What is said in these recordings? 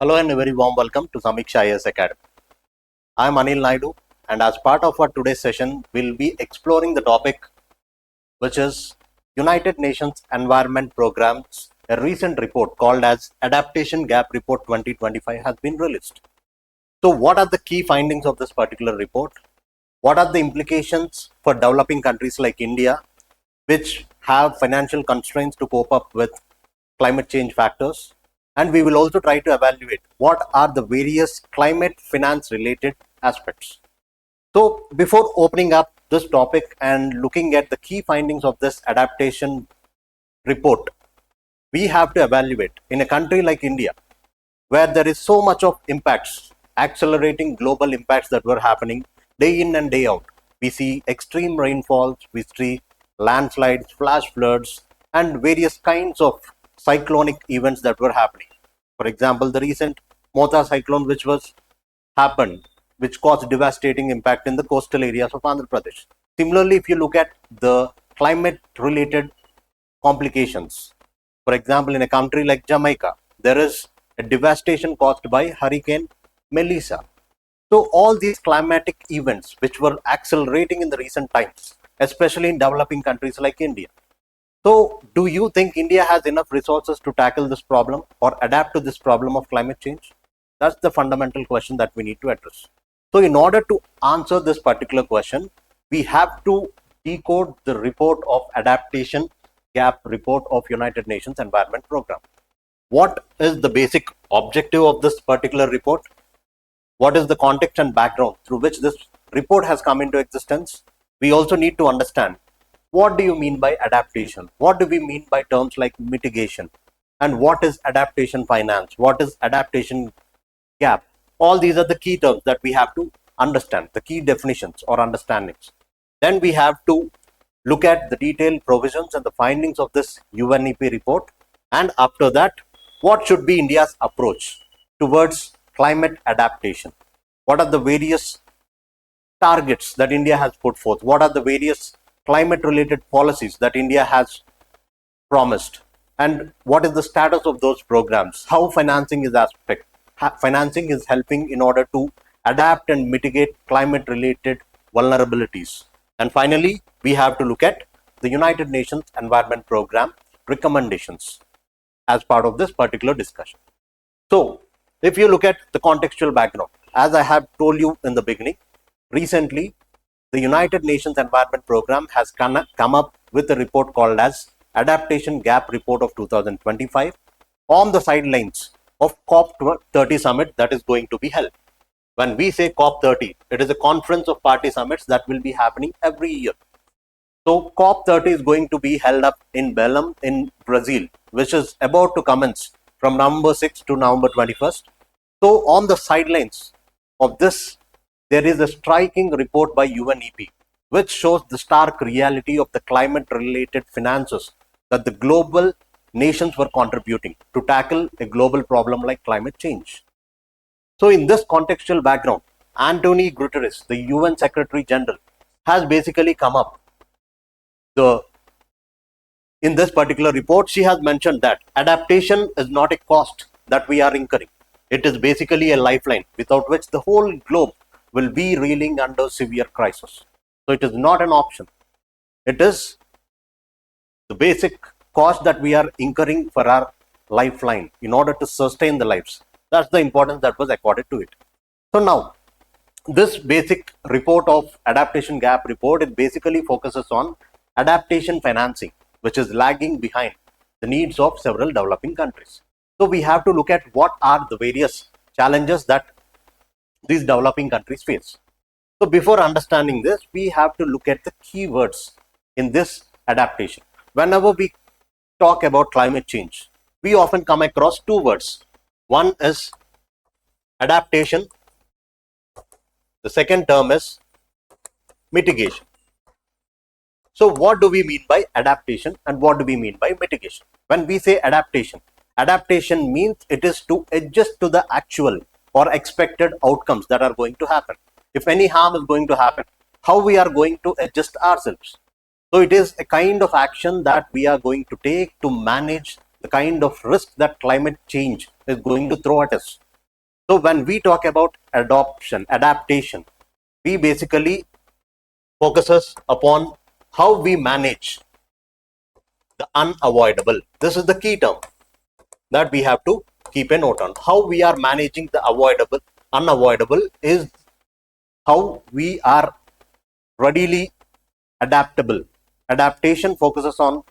Hello and a very warm welcome to Samiksha IAS Academy. I am Anil Naidu, and as part of our today's session, we'll be exploring the topic which is United Nations Environment Program's a recent report called as Adaptation Gap Report 2025 has been released. So what are the key findings of this particular report? What are the implications for developing countries like India, which have financial constraints to cope up with climate change factors? And we will also try to evaluate what are the various climate finance related aspects. So before opening up this topic and looking at the key findings of this adaptation report, we have to evaluate in a country like India, where there is so much of impacts, accelerating global impacts that were happening day in and day out. We see extreme rainfalls, we see landslides, flash floods, and various kinds of cyclonic events that were happening. For example, the recent Mota cyclone, which was happened, which caused devastating impact in the coastal areas of Andhra Pradesh. Similarly, if you look at the climate-related complications, for example, in a country like Jamaica, there is a devastation caused by Hurricane Melissa. So all these climatic events, which were accelerating in the recent times, especially in developing countries like India. So do you think India has enough resources to tackle this problem or adapt to this problem of climate change? That's the fundamental question that we need to address. So in order to answer this particular question, we have to decode the report of Adaptation Gap Report of United Nations Environment Program. What is the basic objective of this particular report? What is the context and background through which this report has come into existence? We also need to understand what do you mean by adaptation? What do we mean by terms like mitigation? And what is adaptation finance? What is adaptation gap? All these are the key terms that we have to understand, the key definitions or understandings. Then we have to look at the detailed provisions and the findings of this UNEP report. And after that, what should be India's approach towards climate adaptation? What are the various targets that India has put forth? What are the various climate related policies that India has promised? And what is the status of those programs? How financing is helping in order to adapt and mitigate climate related vulnerabilities. And finally, we have to look at the United Nations Environment Program recommendations as part of this particular discussion. So if you look at the contextual background, as I have told you in the beginning, recently the United Nations Environment Program has come up with a report called as Adaptation Gap Report of 2025 on the sidelines of COP30 summit that is going to be held. When we say COP30, it is a conference of party summits that will be happening every year. So COP30 is going to be held up in Belém in Brazil, which is about to commence from November 6th to November 21st. So on the sidelines of this, there is a striking report by UNEP, which shows the stark reality of the climate-related finances that the global nations were contributing to tackle a global problem like climate change. So in this contextual background, Antonio Guterres, the UN Secretary General, has basically come up. In this particular report, she has mentioned that adaptation is not a cost that we are incurring. It is basically a lifeline without which the whole globe will be reeling under severe crisis. So it is not an option. It is the basic cost that we are incurring for our lifeline in order to sustain the lives. That's the importance that was accorded to it. So now, this basic report of Adaptation Gap Report, it basically focuses on adaptation financing, which is lagging behind the needs of several developing countries. So we have to look at what are the various challenges that these developing countries face. So before understanding this, we have to look at the keywords in this adaptation. Whenever we talk about climate change, we often come across two words. One is adaptation. The second term is mitigation. So what do we mean by adaptation and what do we mean by mitigation? When we say adaptation, adaptation means it is to adjust to the actual or expected outcomes that are going to happen. If any harm is going to happen, how we are going to adjust ourselves. So it is a kind of action that we are going to take to manage the kind of risk that climate change is going to throw at us. So when we talk about adaptation, we basically focuses upon how we manage the unavoidable. This is the key term that we have to keep a note on. How we are managing the unavoidable is how we are readily adaptable. Adaptation focuses on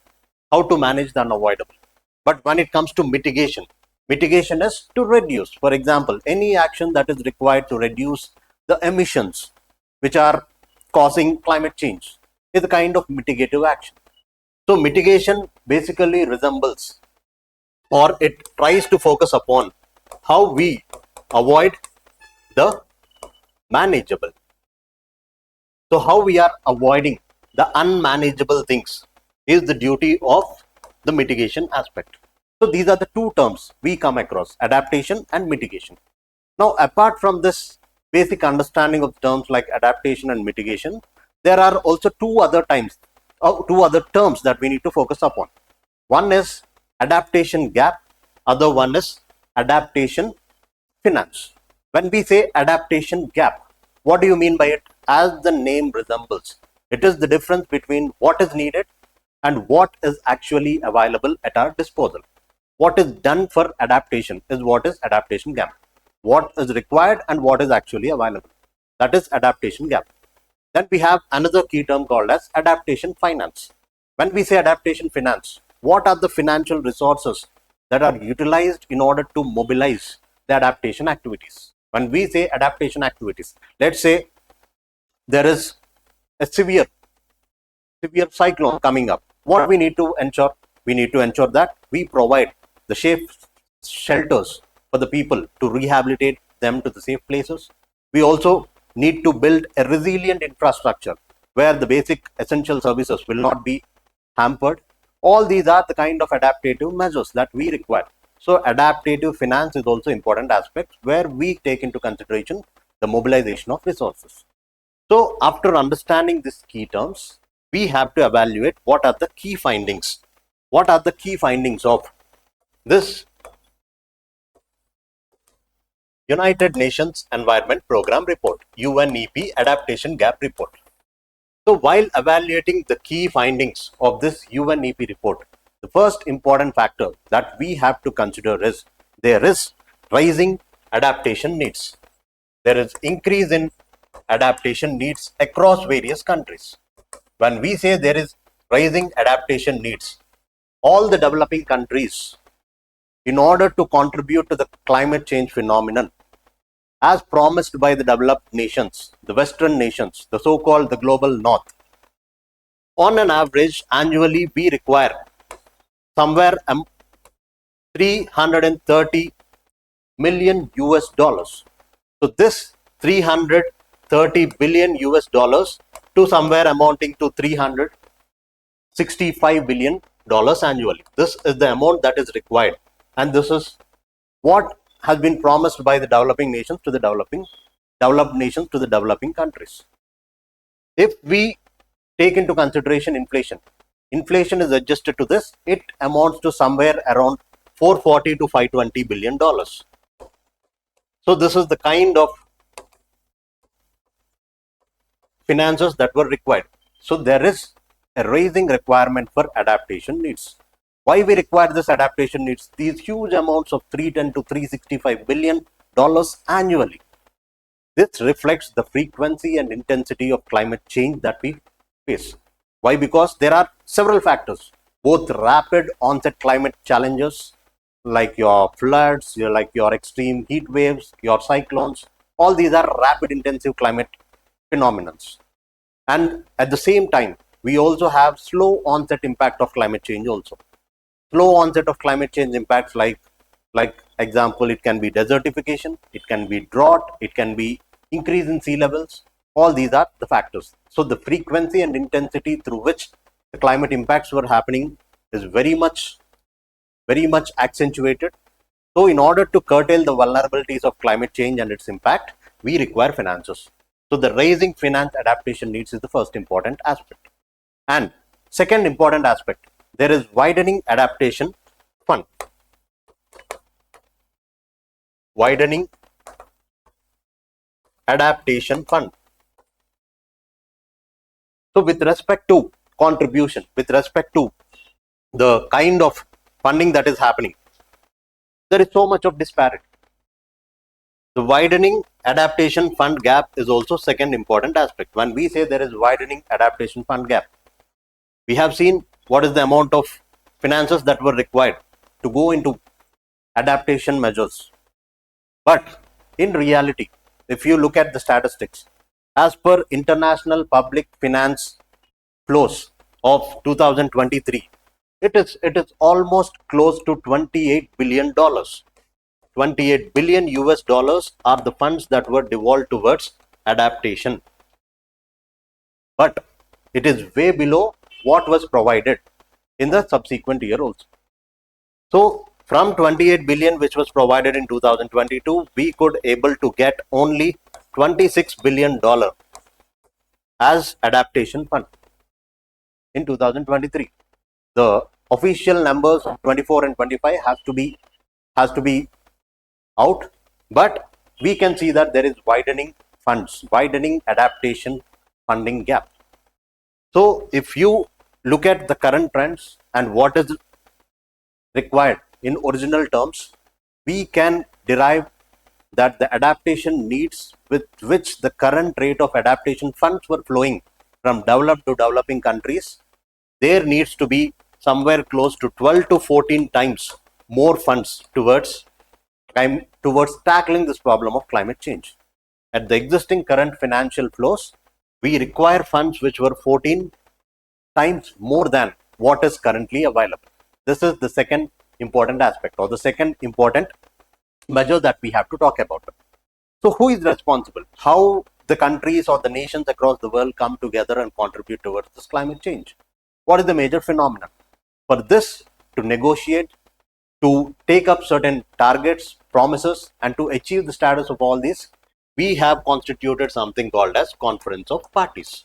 how to manage the unavoidable. But when it comes to mitigation is to reduce. For example, any action that is required to reduce the emissions which are causing climate change is a kind of mitigative action. So mitigation basically resembles, or it tries to focus upon how we avoid the manageable. So how we are avoiding the unmanageable things is the duty of the mitigation aspect. So these are the two terms we come across, adaptation and mitigation. Now, apart from this basic understanding of terms like adaptation and mitigation, there are also two other terms that we need to focus upon. One is adaptation gap, other one is adaptation finance. When we say adaptation gap, what do you mean by it? As the name resembles, it is the difference between what is needed and what is actually available at our disposal. What is done for adaptation is what is adaptation gap. What is required and what is actually available. That is adaptation gap. Then we have another key term called as adaptation finance. When we say adaptation finance, what are the financial resources that are utilized in order to mobilize the adaptation activities? When we say adaptation activities, let's say there is a severe cyclone coming up. What we need to ensure? We need to ensure that we provide the safe shelters for the people to rehabilitate them to the safe places. We also need to build a resilient infrastructure where the basic essential services will not be hampered. All these are the kind of adaptive measures that we require. So adaptive finance is also important aspect where we take into consideration the mobilization of resources. So after understanding these key terms, we have to evaluate what are the key findings. What are the key findings of this United Nations Environment Program Report, UNEP Adaptation Gap Report. So while evaluating the key findings of this UNEP report, the first important factor that we have to consider is there is rising adaptation needs. There is increase in adaptation needs across various countries. When we say there is rising adaptation needs, all the developing countries, in order to contribute to the climate change phenomenon, as promised by the developed nations, the Western nations, the so-called the global North, on an average, annually we require somewhere 330 million US dollars. So this 330 billion US dollars to somewhere amounting to 365 billion dollars annually. This is the amount that is required, and this is what has been promised by the developed nations to the developing countries. If we take into consideration inflation is adjusted to this, it amounts to somewhere around 440 to 520 billion dollars. So this is the kind of finances that were required. So there is a rising requirement for adaptation needs. Why we require this adaptation needs? These huge amounts of 310 to 365 billion dollars annually. This reflects the frequency and intensity of climate change that we face. Why? Because there are several factors, both rapid onset climate challenges like your floods, like your extreme heat waves, your cyclones. All these are rapid intensive climate phenomena. And at the same time, we also have slow onset impact of climate change also. Slow onset of climate change impacts like example, it can be desertification, it can be drought, it can be increase in sea levels. All these are the factors. So the frequency and intensity through which the climate impacts were happening is very much accentuated. So in order to curtail the vulnerabilities of climate change and its impact, we require finances. So the raising finance adaptation needs is the first important aspect. And second important aspect, there is widening adaptation fund. Widening Adaptation Fund. So with respect to contribution, with respect to the kind of funding that is happening, there is so much of disparity. The widening adaptation fund gap is also second important aspect. When we say there is widening adaptation fund gap, we have seen what is the amount of finances that were required to go into adaptation measures. But in reality, if you look at the statistics, as per international public finance flows of 2023, it is almost close to $28 billion. 28 billion US dollars are the funds that were devolved towards adaptation. But it is way below what was provided in the subsequent year also. So from 28 billion which was provided in 2022, we could able to get only $26 billion as adaptation fund in 2023. The official numbers of 24 and 25 has to be out, but we can see that there is widening funds, widening adaptation funding gap. So if you look at the current trends and what is required in original terms, we can derive that the adaptation needs with which the current rate of adaptation funds were flowing from developed to developing countries, there needs to be somewhere close to 12 to 14 times more funds towards tackling this problem of climate change. At the existing current financial flows, we require funds which were 14 times more than what is currently available. This is the second important aspect, or the second important measure that we have to talk about. So who is responsible? How the countries or the nations across the world come together and contribute towards this climate change? What is the major phenomenon? For this to negotiate, to take up certain targets, promises, and to achieve the status of all these, we have constituted something called as Conference of Parties.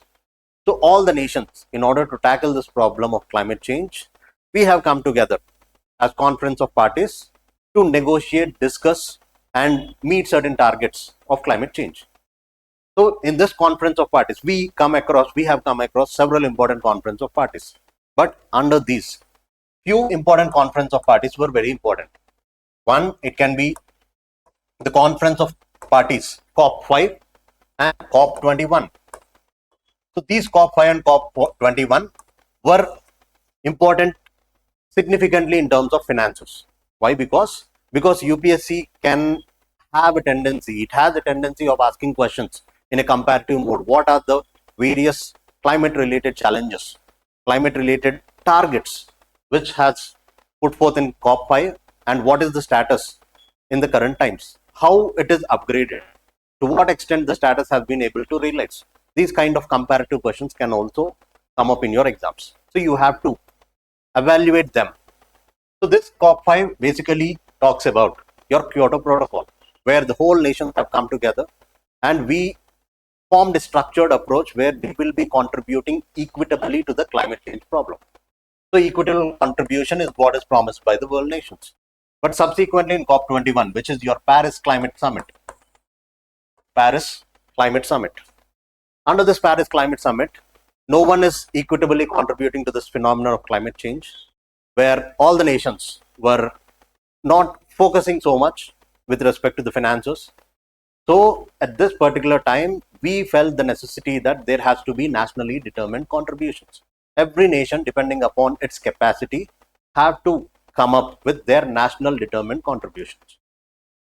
So all the nations, in order to tackle this problem of climate change, we have come together as Conference of Parties to negotiate, discuss, and meet certain targets of climate change. So in this Conference of Parties, we have come across several important Conference of Parties. But under these, few important Conference of Parties were very important. One, it can be the Conference of Parties, COP5 and COP21. So these COP5 and COP21 were important significantly in terms of finances. Why? Because UPSC can have a tendency, it has a tendency of asking questions in a comparative mode. What are the various climate related challenges, climate related targets which has put forth in COP5, and what is the status in the current times? How it is upgraded? To what extent the status has been able to realize? These kind of comparative questions can also come up in your exams. So you have to evaluate them. So this COP5 basically talks about your Kyoto Protocol, where the whole nations have come together and we formed a structured approach where they will be contributing equitably to the climate change problem. So equitable contribution is what is promised by the world nations. But subsequently in COP21, which is your Paris Climate Summit, under this Paris Climate Summit, no one is equitably contributing to this phenomenon of climate change, where all the nations were not focusing so much with respect to the finances. So at this particular time, we felt the necessity that there has to be nationally determined contributions. Every nation, depending upon its capacity, have to come up with their national determined contributions.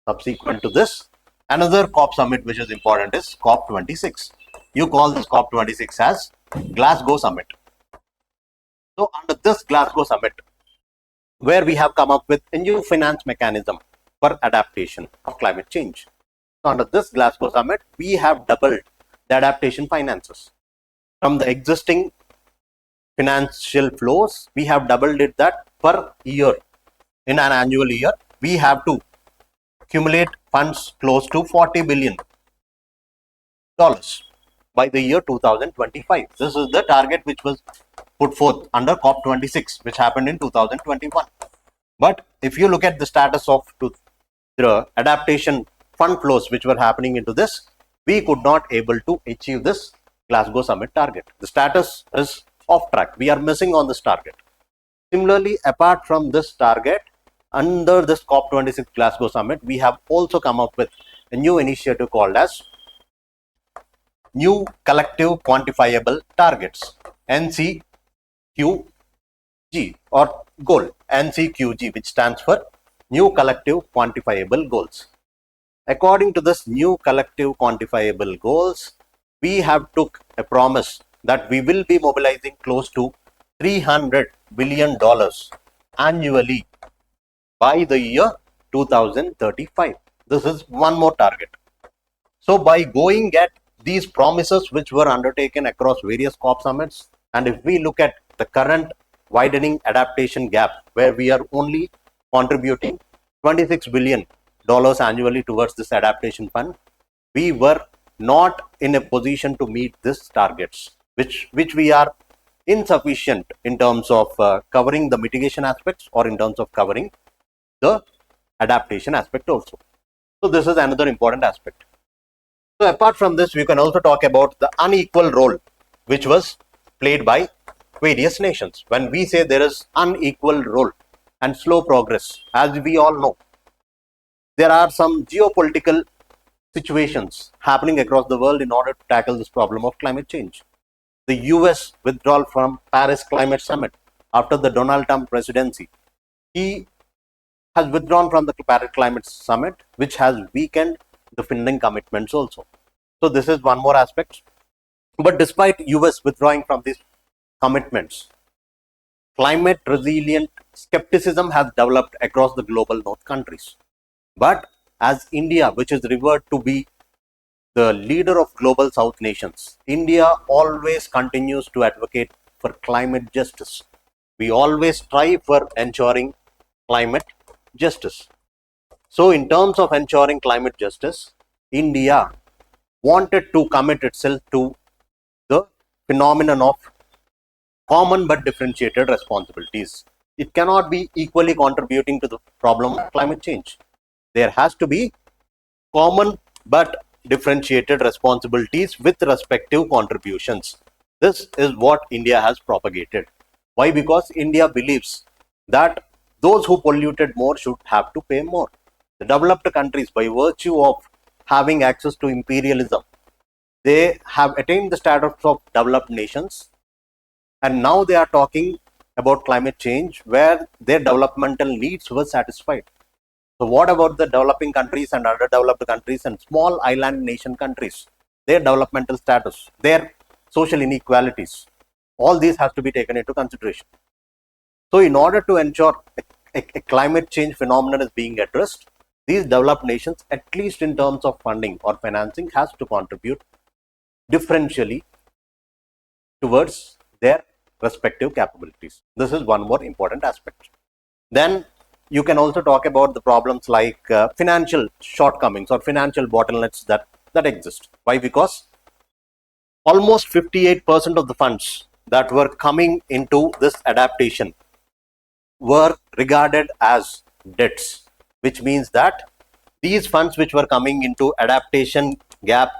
Subsequent to this, another COP summit which is important is COP26. You call this COP26 as Glasgow Summit. So under this Glasgow Summit, where we have come up with a new finance mechanism for adaptation of climate change. So under this Glasgow Summit, we have doubled the adaptation finances. From the existing financial flows, we have doubled it that per year. In an annual year, we have to accumulate funds close to $40 billion by the year 2025. This is the target which was put forth under COP26, which happened in 2021. But if you look at the status of the adaptation fund flows which were happening into this, we could not able to achieve this Glasgow Summit target. The status is off track. We are missing on this target. Similarly, apart from this target, under this COP26 Glasgow Summit, we have also come up with a new initiative called as New Collective Quantifiable Targets, NCQG, or goal, NCQG, which stands for New Collective Quantifiable Goals. According to this new collective quantifiable goals, we have took a promise that we will be mobilizing close to $300 billion annually by the year 2035. This is one more target. So by going at these promises which were undertaken across various COP summits, and if we look at the current widening adaptation gap, where we are only contributing $26 billion annually towards this adaptation fund, we were not in a position to meet these targets, which we are insufficient in terms of covering the mitigation aspects or in terms of covering the adaptation aspect also. So this is another important aspect. So apart from this, we can also talk about the unequal role which was played by various nations. When we say there is unequal role and slow progress, as we all know, there are some geopolitical situations happening across the world in order to tackle this problem of climate change. The US withdrawal from Paris Climate Summit after the Donald Trump presidency, he has withdrawn from the Paris Climate Summit, which has weakened the funding commitments also. So this is one more aspect. But despite US withdrawing from these commitments, climate resilient skepticism has developed across the global north countries. But as India, which is revered to be the leader of global south nations, India always continues to advocate for climate justice. We always strive for ensuring climate justice. So in terms of ensuring climate justice, India wanted to commit itself to the phenomenon of common but differentiated responsibilities. It cannot be equally contributing to the problem of climate change. There has to be common but differentiated responsibilities with respective contributions. This is what India has propagated. Why? Because India believes that those who polluted more should have to pay more. The developed countries, by virtue of having access to imperialism, they have attained the status of developed nations, and now they are talking about climate change where their developmental needs were satisfied. So what about the developing countries and underdeveloped countries and small island nation countries? Their developmental status, their social inequalities, all these has to be taken into consideration. So in order to ensure a climate change phenomenon is being addressed, these developed nations, at least in terms of funding or financing, has to contribute differentially towards their respective capabilities. This is one more important aspect. Then you can also talk about the problems like financial shortcomings or financial bottlenecks that exist. Why? Because almost 58% of the funds that were coming into this adaptation were regarded as debts, which means that these funds which were coming into adaptation gap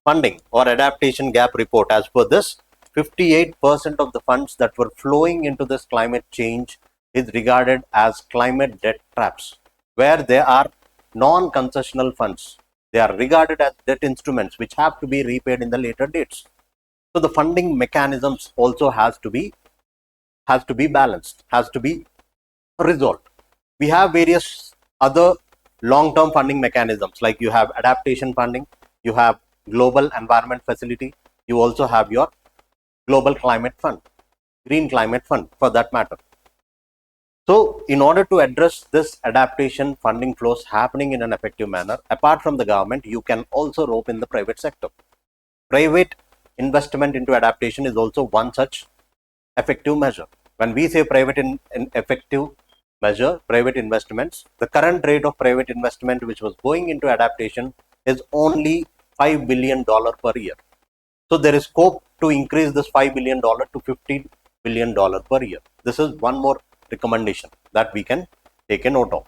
funding or adaptation gap report, as per this, 58% of the funds that were flowing into this climate change is regarded as climate debt traps, where there are non-concessional funds. They are regarded as debt instruments which have to be repaid in the later dates. So the funding mechanisms also has to be balanced, has to be resolved. We have various other long-term funding mechanisms, like you have adaptation funding, you have global environment facility, you also have your global climate fund, green climate fund for that matter. So in order to address this adaptation funding flows happening in an effective manner, apart from the government, you can also rope in the private sector. Private investment into adaptation is also one such effective measure. When we say private in effective measure, private investments, the current rate of private investment which was going into adaptation is only $5 billion per year. So there is scope to increase this $5 billion to $15 billion per year. This is one more recommendation that we can take a note of.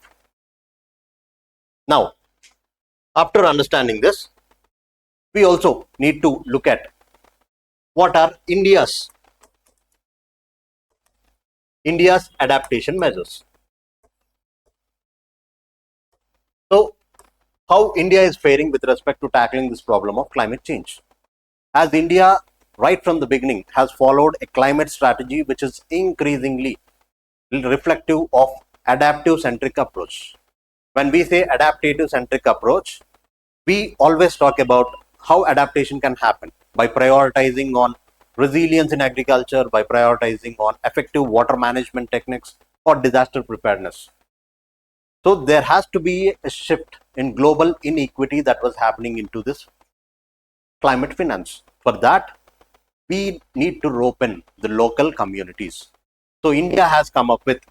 Now, after understanding this, we also need to look at what are India's adaptation measures. So, how India is faring with respect to tackling this problem of climate change. As India, right from the beginning, has followed a climate strategy which is increasingly reflective of adaptive centric approach. When we say adaptive centric approach, we always talk about how adaptation can happen by prioritizing on resilience in agriculture, by prioritizing on effective water management techniques or disaster preparedness. So there has to be a shift in global inequity that was happening into this climate finance. For that, we need to rope in the local communities. So India has come up with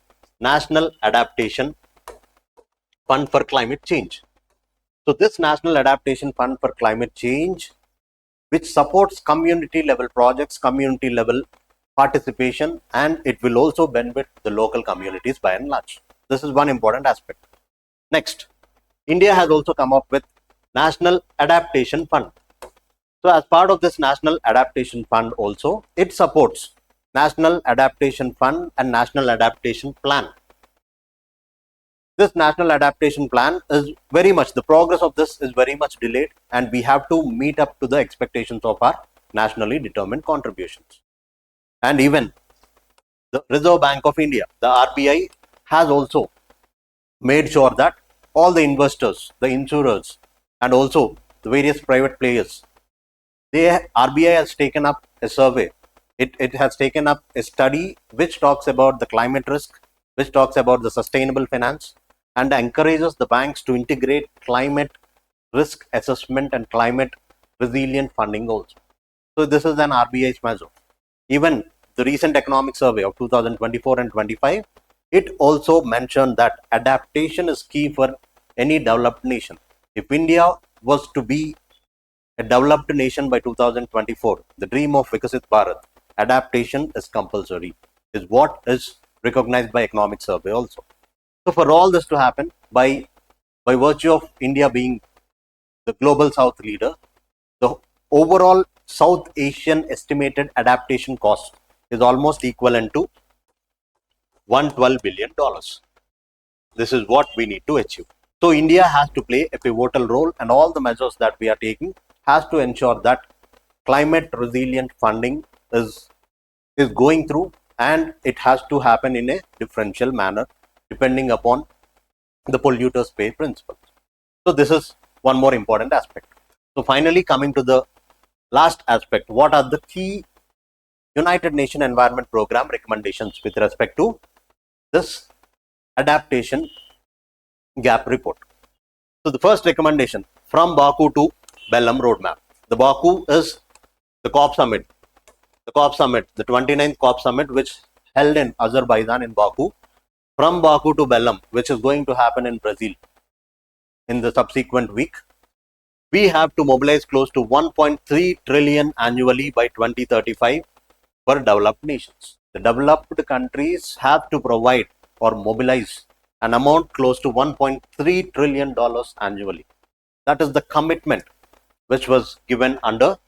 National Adaptation Fund for Climate Change. So this National Adaptation Fund for Climate Change, which supports community level projects, community level participation, and it will also benefit the local communities by and large. This is one important aspect. Next, India has also come up with National Adaptation Fund. So as part of this National Adaptation Fund also, it supports National Adaptation Fund and National Adaptation Plan. This National Adaptation Plan is very much, the progress of this is very much delayed, and we have to meet up to the expectations of our nationally determined contributions. And even the Reserve Bank of India, the RBI, has also made sure that all the investors, the insurers, and also the various private players, RBI has taken up a survey. It has taken up a study which talks about the climate risk, which talks about the sustainable finance, and encourages the banks to integrate climate risk assessment and climate resilient funding also. So this is an RBI's measure. Even the recent economic survey of 2024 and 25, it also mentioned that adaptation is key for any developed nation. If India was to be a developed nation by 2024, the dream of Vikasit Bharat, adaptation is compulsory, is what is recognized by economic survey also. So for all this to happen, by virtue of India being the global South leader, the overall South Asian estimated adaptation cost is almost equivalent to $112 billion. This is what we need to achieve. So India has to play a pivotal role, and all the measures that we are taking has to ensure that climate resilient funding is going through, and it has to happen in a differential manner depending upon the polluters pay principle. So this is one more important aspect. So finally, coming to the last aspect, what are the key United Nations Environment Program recommendations with respect to this adaptation gap report? So the first recommendation, from Baku to Belem roadmap. The Baku is the COP summit, the 29th COP summit, which held in Azerbaijan in Baku. From Baku to Belem, which is going to happen in Brazil in the subsequent week, we have to mobilize close to 1.3 trillion annually by 2035 for developed nations. The developed countries have to provide or mobilize an amount close to $1.3 trillion annually. That is the commitment which was given under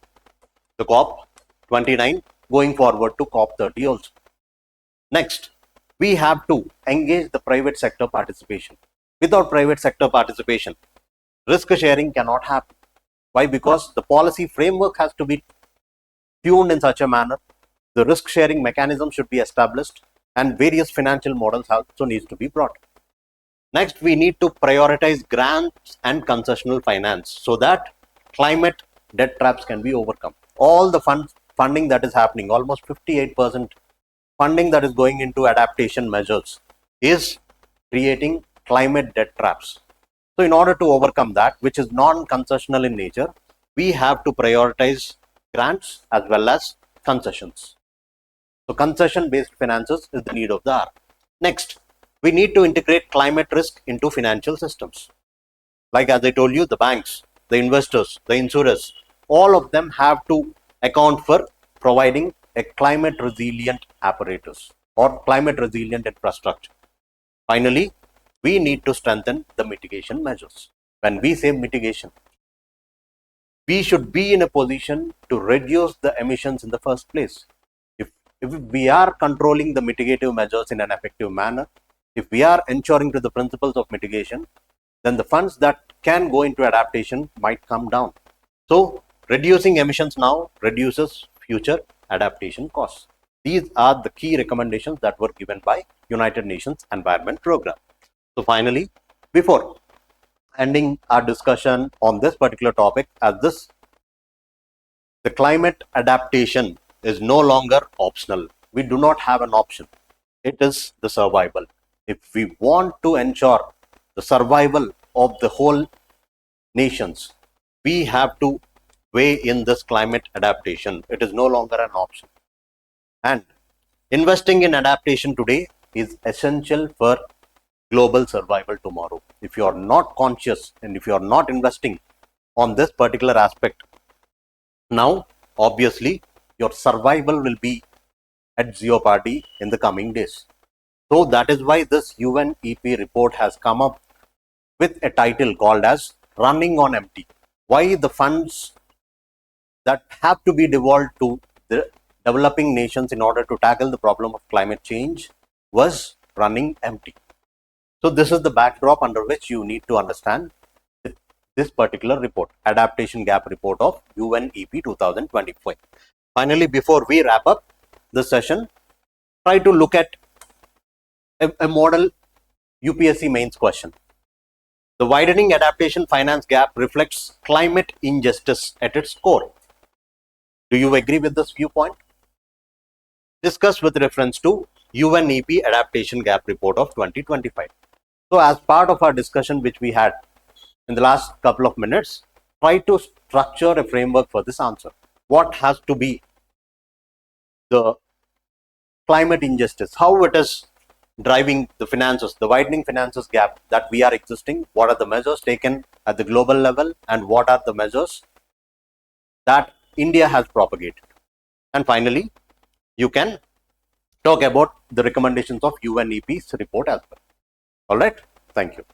the COP 29 going forward to COP 30 also. Next, we have to engage the private sector participation. Without private sector participation, risk sharing cannot happen. Why? Because the policy framework has to be tuned in such a manner, the risk sharing mechanism should be established, and various financial models also needs to be brought. Next, we need to prioritize grants and concessional finance so that climate debt traps can be overcome. All the funding that is happening, almost 58% funding that is going into adaptation measures, is creating climate debt traps. So in order to overcome that, which is non-concessional in nature, we have to prioritize grants as well as concessions. So concession-based finances is the need of the hour. Next, we need to integrate climate risk into financial systems. Like as I told you, the banks, the investors, the insurers, all of them have to account for providing a climate resilient apparatus or climate resilient infrastructure. Finally, we need to strengthen the mitigation measures. When we say mitigation, we should be in a position to reduce the emissions in the first place. If we are controlling the mitigative measures in an effective manner, if we are ensuring to the principles of mitigation, then the funds that can go into adaptation might come down. So reducing emissions now reduces future adaptation costs. These are the key recommendations that were given by United Nations Environment Program. So finally, before ending our discussion on this particular topic, the climate adaptation is no longer optional. We do not have an option. It is the survival. If we want to ensure the survival of the whole nations, we have to weigh in this climate adaptation. It is no longer an option. And investing in adaptation today is essential for global survival tomorrow. If you are not conscious and if you are not investing on this particular aspect now, obviously, your survival will be at jeopardy in the coming days. So that is why this UNEP report has come up with a title called as Running on Empty. Why the funds that have to be devolved to the developing nations in order to tackle the problem of climate change was running empty. So this is the backdrop under which you need to understand this particular report, Adaptation Gap Report of UNEP 2025. Finally, before we wrap up this session, try to look at a model UPSC mains question. The widening adaptation finance gap reflects climate injustice at its core. Do you agree with this viewpoint? Discussed with reference to UNEP Adaptation Gap Report of 2025. So as part of our discussion which we had in the last couple of minutes, try to structure a framework for this answer. What has to be the climate injustice, how it is driving the finances, the widening finances gap that we are existing, what are the measures taken at the global level, and what are the measures that India has propagated. And finally, you can talk about the recommendations of UNEP's report as well. All right, thank you.